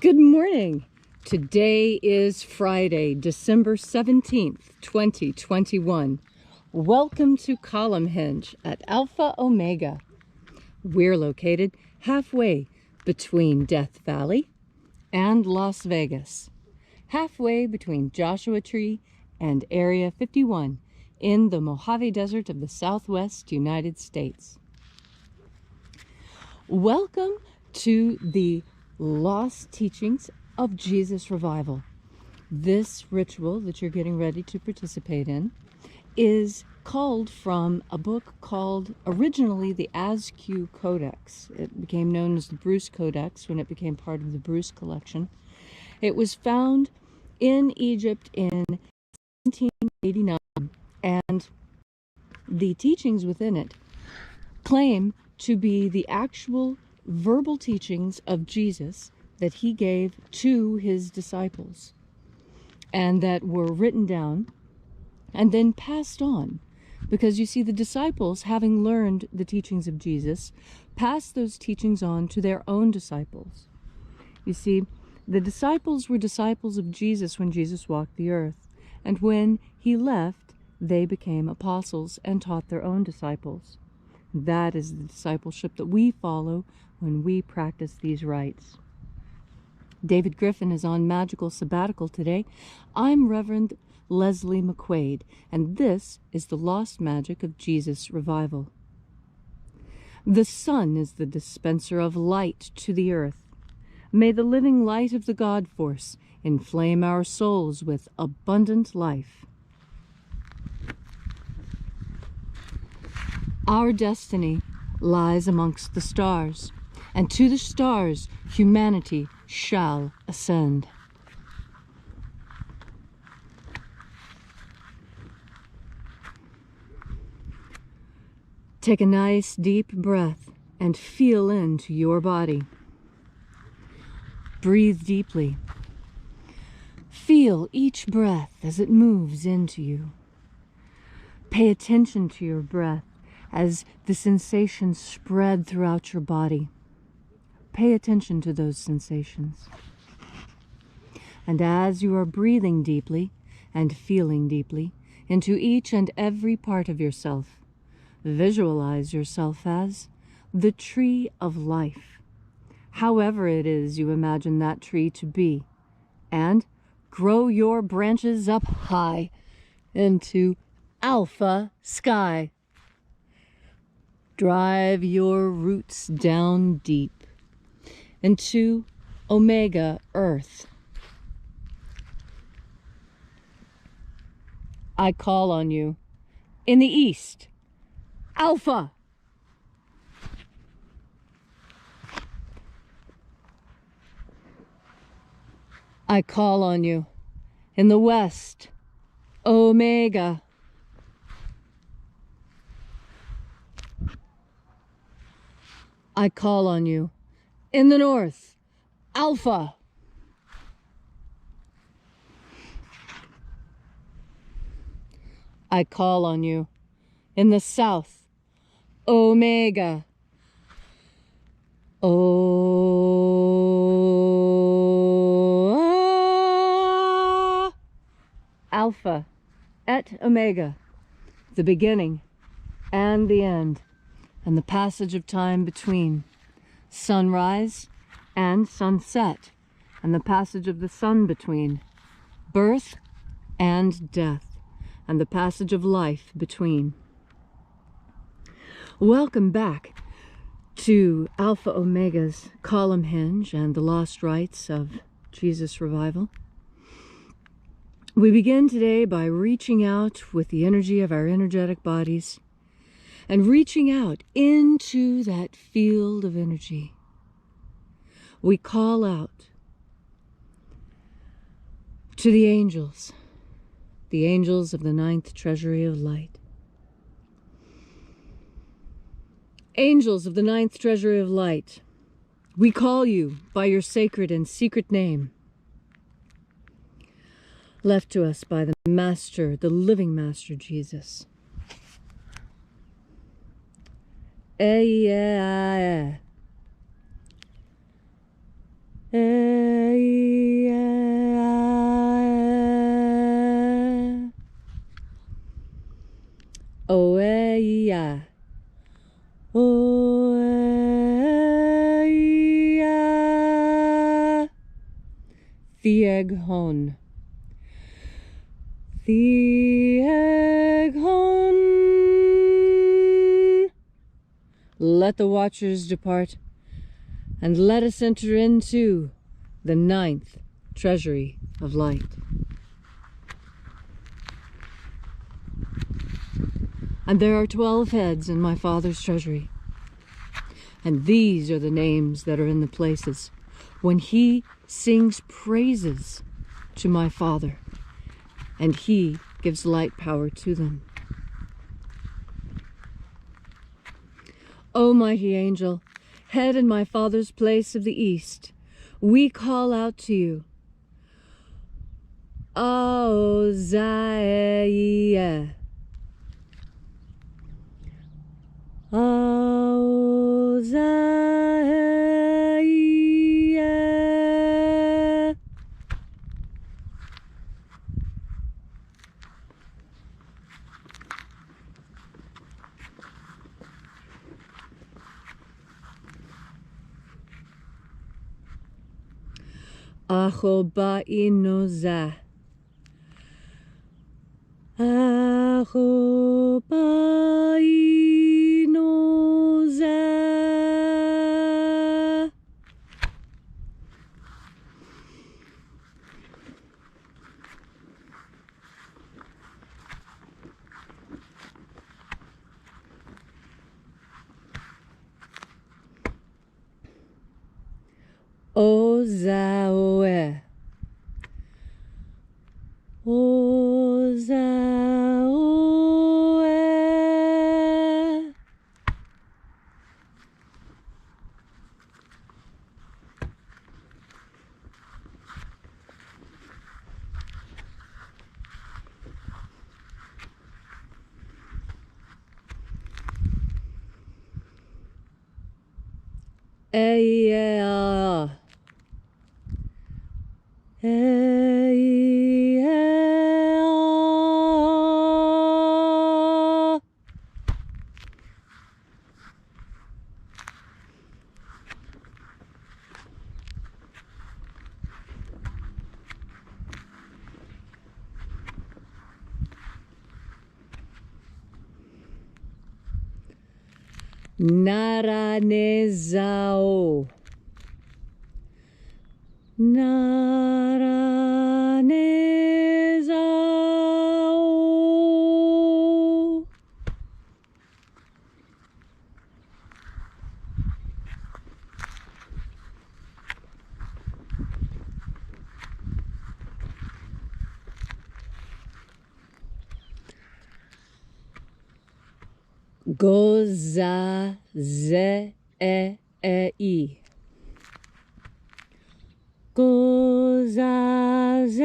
Good morning. Today is Friday, December 17th, 2021. Welcome to Columnhenge at Alpha Ωmega. We're located halfway between Death Valley and Las Vegas, halfway between Joshua Tree and Area 51 in the Mojave Desert of the Southwest United States. Welcome to the Lost Teachings of Jesus Revival. This ritual that you're getting ready to participate in is called from a book called originally the Askew Codex. It became known as the Bruce Codex when it became part of the Bruce collection. It was found in Egypt in 1789, and the teachings within it claim to be the actual verbal teachings of Jesus that he gave to his disciples, and that were written down and then passed on. Because you see, the disciples, having learned the teachings of Jesus, passed those teachings on to their own disciples. You see, the disciples were disciples of Jesus when Jesus walked the earth, and when he left, they became apostles and taught their own disciples. That is the discipleship that we follow when we practice these rites. David Griffin is on magical sabbatical today. I'm Reverend Leslie McQuade, and this is the Lost Magic of Jesus Revival. The sun is the dispenser of light to the earth. May the living light of the God Force inflame our souls with abundant life. Our destiny lies amongst the stars, and to the stars humanity shall ascend. Take a nice deep breath and feel into your body. Breathe deeply. Feel each breath as it moves into you. Pay attention to your breath as the sensations spread throughout your body. Pay attention to those sensations. And as you are breathing deeply and feeling deeply into each and every part of yourself, visualize yourself as the tree of life, however it is you imagine that tree to be, and grow your branches up high into alpha sky. Drive your roots down deep into Omega Earth. I call on you in the east, Alpha. I call on you in the west, Omega. I call on you in the north, Alpha. I call on you in the south, Omega. Alpha et Omega, the beginning and the end, and the passage of time between, sunrise and sunset, and the passage of the sun between, birth and death, and the passage of life between. Welcome back to Alpha Omega's Columnhenge and the Lost Rites of Jesus Revival. We begin today by reaching out with the energy of our energetic bodies and reaching out into that field of energy. We call out to the angels of the 9th Treasury of Light. Angels of the 9th Treasury of Light, we call you by your sacred and secret name, left to us by the Master, the living Master Jesus. Yeah. Thieghon. Thieghon. Let the watchers depart, and let us enter into the 9th Treasury of Light. And there are 12 heads in my Father's treasury. And these are the names that are in the places when he sings praises to my Father, and he gives light power to them. O mighty angel, head in my Father's place of the east, we call out to you. Auzaia. Auzaia. Ahobainoza. Ahobainoza. Ozaoe. Ozaoe. Eia. Eia. Naranezao. Naranezao. Goza ze e i. Goza ze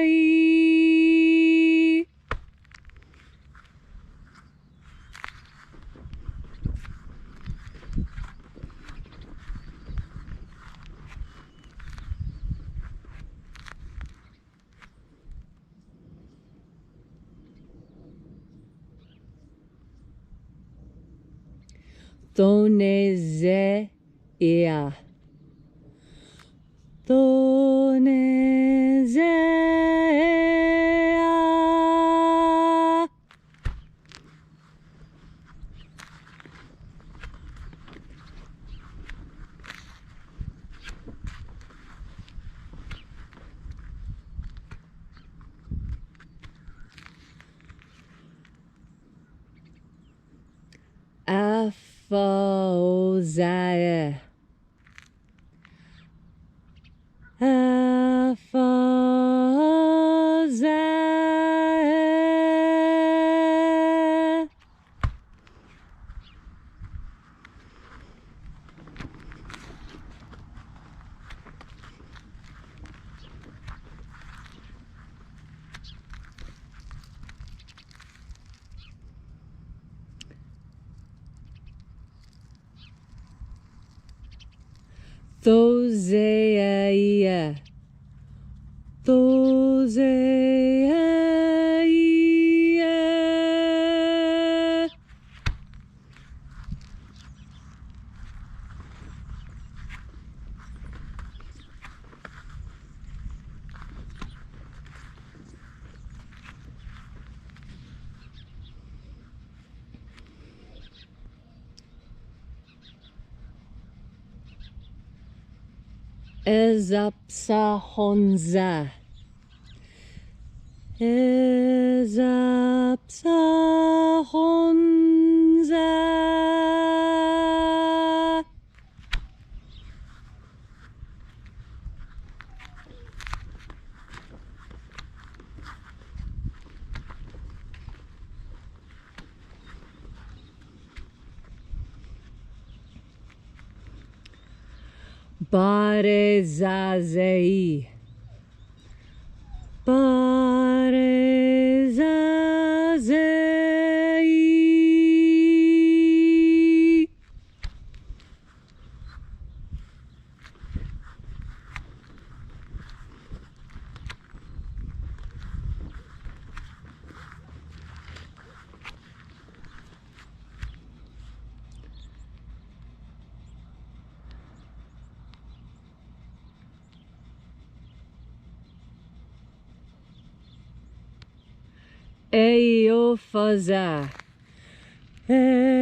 i. Thoneze ea. Thoneze ea. Alpha Ωmega. Alpha Ωmega. Thosea. Thosea. Ezapsahonza. Ezapsahonza. Barezazei. Barezazei. Eofaza. Eofaza.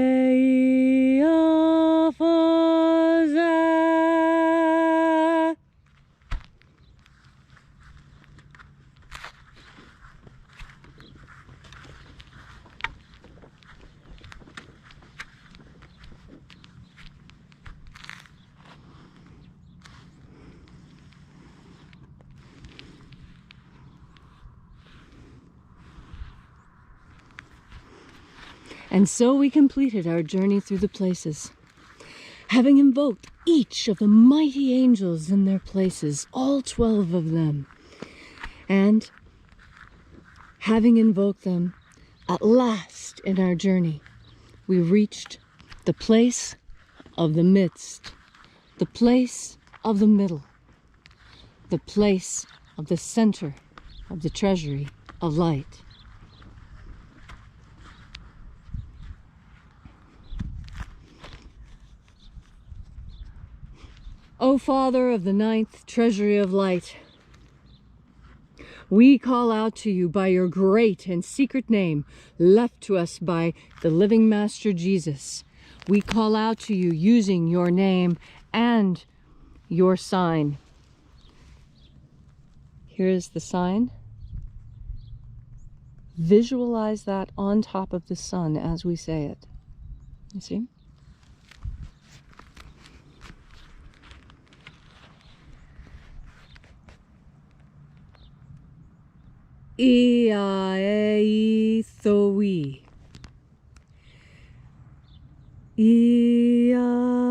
And so we completed our journey through the places, having invoked each of the mighty angels in their places, all 12 of them. And having invoked them, at last in our journey, we reached the place of the midst, the place of the middle, the place of the center of the Treasury of Light. O Father of the 9th Treasury of Light, we call out to you by your great and secret name left to us by the living Master Jesus. We call out to you using your name and your sign. Here's the sign. Visualize that on top of the sun as we say it. You see? Iaeithoe. Iaeithoe.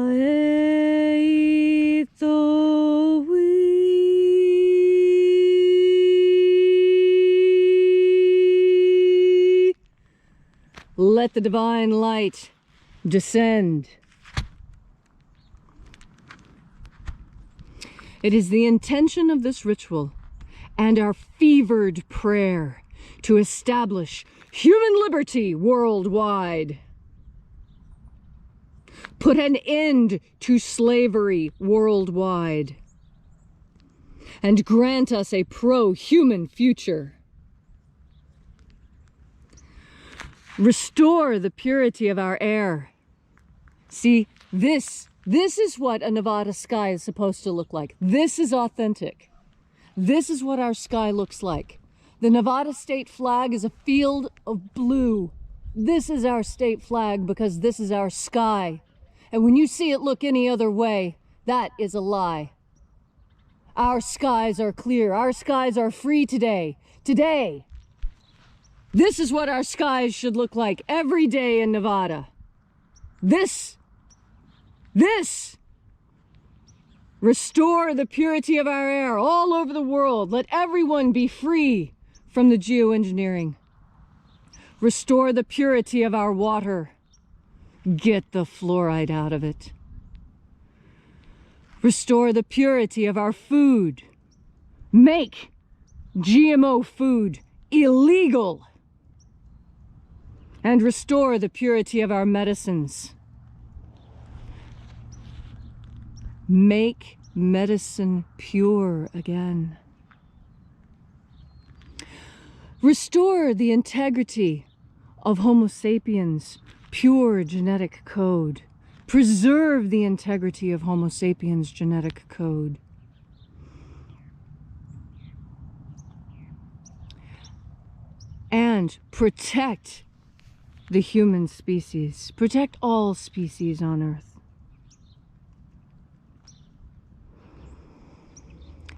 Let the divine light descend. It is the intention of this ritual and our fevered prayer to establish human liberty worldwide. Put an end to slavery worldwide. And grant us a pro-human future. Restore the purity of our air. See, this is what a Nevada sky is supposed to look like. This is authentic. This is what our sky looks like. The Nevada state flag is a field of blue. This is our state flag because this is our sky. And when you see it look any other way, that is a lie. Our skies are clear. Our skies are free today. Today. This is what our skies should look like every day in Nevada. This. Restore the purity of our air all over the world. Let everyone be free from the geoengineering. Restore the purity of our water. Get the fluoride out of it. Restore the purity of our food. Make GMO food illegal. And restore the purity of our medicines. Make medicine pure again. Restore the integrity of Homo sapiens' pure genetic code. Preserve the integrity of Homo sapiens' genetic code. and protect the human species. Protect all species on Earth.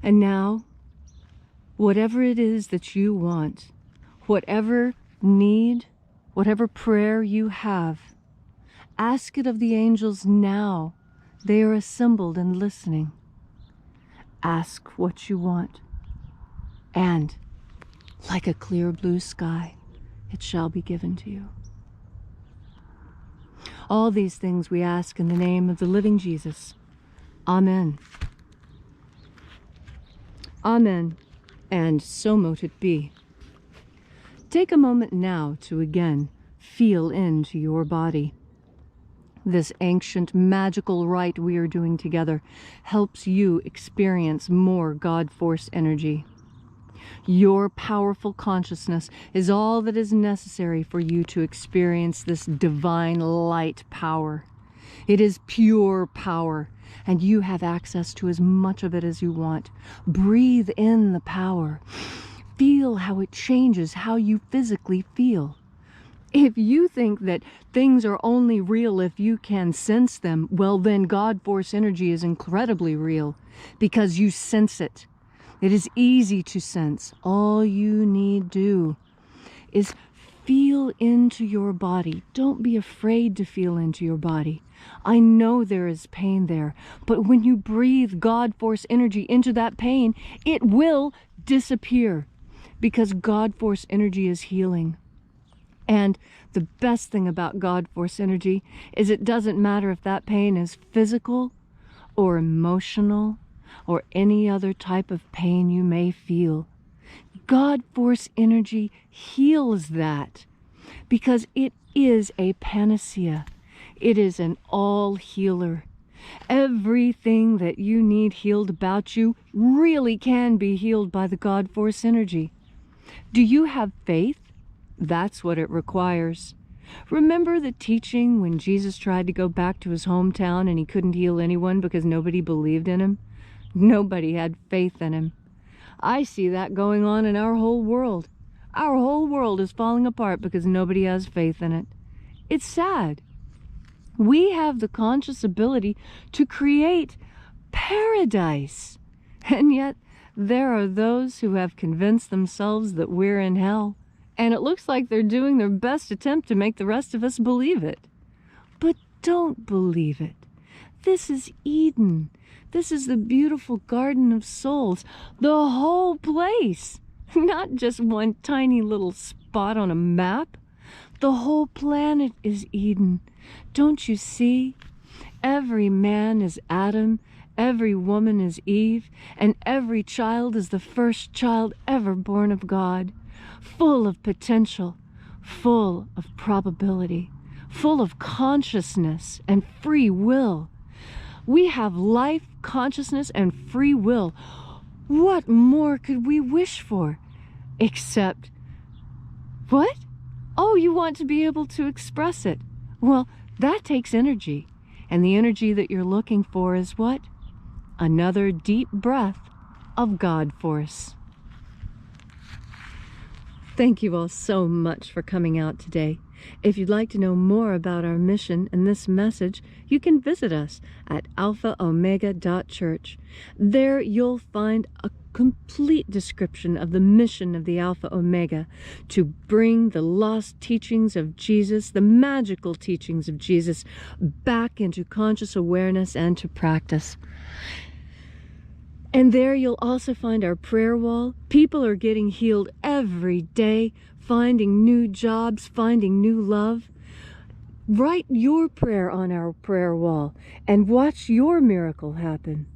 And now, whatever it is that you want, whatever need, whatever prayer you have, ask it of the angels now. They are assembled and listening. Ask what you want, and like a clear blue sky, it shall be given to you. All these things we ask in the name of the living Jesus. Amen. Amen, and so mote it be. Take a moment now to again feel into your body. This ancient magical rite we are doing together helps you experience more God Force energy. Your powerful consciousness is all that is necessary for you to experience this divine light power. It is pure power, and you have access to as much of it as you want. Breathe in the power. Feel how it changes how you physically feel. If you think that things are only real if you can sense them, well then God Force energy is incredibly real because you sense it. It is easy to sense. All you need do is feel into your body. Don't be afraid to feel into your body. I know there is pain there, but when you breathe God Force energy into that pain, it will disappear because God Force energy is healing. And the best thing about God Force energy is it doesn't matter if that pain is physical or emotional or any other type of pain you may feel. God Force energy heals that because it is a panacea. It is an all healer. Everything that you need healed about you really can be healed by the God Force energy. Do you have faith? That's what it requires. Remember the teaching when Jesus tried to go back to his hometown and he couldn't heal anyone because nobody believed in him? Nobody had faith in him. I see that going on in our whole world. Our whole world is falling apart because nobody has faith in it. It's sad. We have the conscious ability to create paradise. And yet, there are those who have convinced themselves that we're in hell. And it looks like they're doing their best attempt to make the rest of us believe it. But don't believe it. This is Eden. This is the beautiful Garden of Souls. The whole place. Not just one tiny little spot on a map. The whole planet is Eden. Don't you see? Every man is Adam, every woman is Eve, and every child is the first child ever born of God. Full of potential, full of probability, full of consciousness and free will. We have life, consciousness, and free will. What more could we wish for? Except, what? Oh, you want to be able to express it. Well, that takes energy. And the energy that you're looking for is what? Another deep breath of God Force. Thank you all so much for coming out today. If you'd like to know more about our mission and this message, you can visit us at alphaomega.church. There you'll find a complete description of the mission of the Alpha Omega to bring the lost teachings of Jesus, the magical teachings of Jesus, back into conscious awareness and to practice. And there you'll also find our prayer wall. People are getting healed every day, finding new jobs, finding new love. Write your prayer on our prayer wall and watch your miracle happen.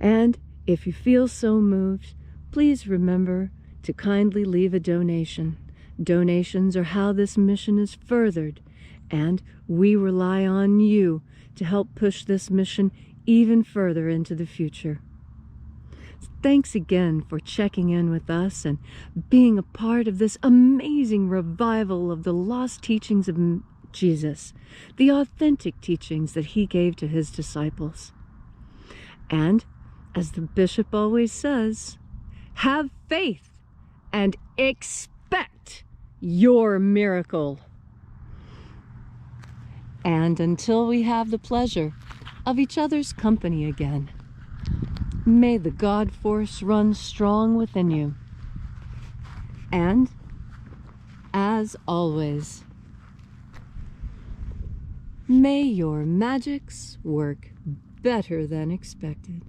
And if you feel so moved, please remember to kindly leave a donation. Donations are how this mission is furthered, and we rely on you to help push this mission even further into the future. Thanks again for checking in with us and being a part of this amazing revival of the lost teachings of Jesus, the authentic teachings that he gave to his disciples. And as the bishop always says, have faith and expect your miracle. And until we have the pleasure of each other's company again, may the God force run strong within you. And, as always, may your magics work better than expected.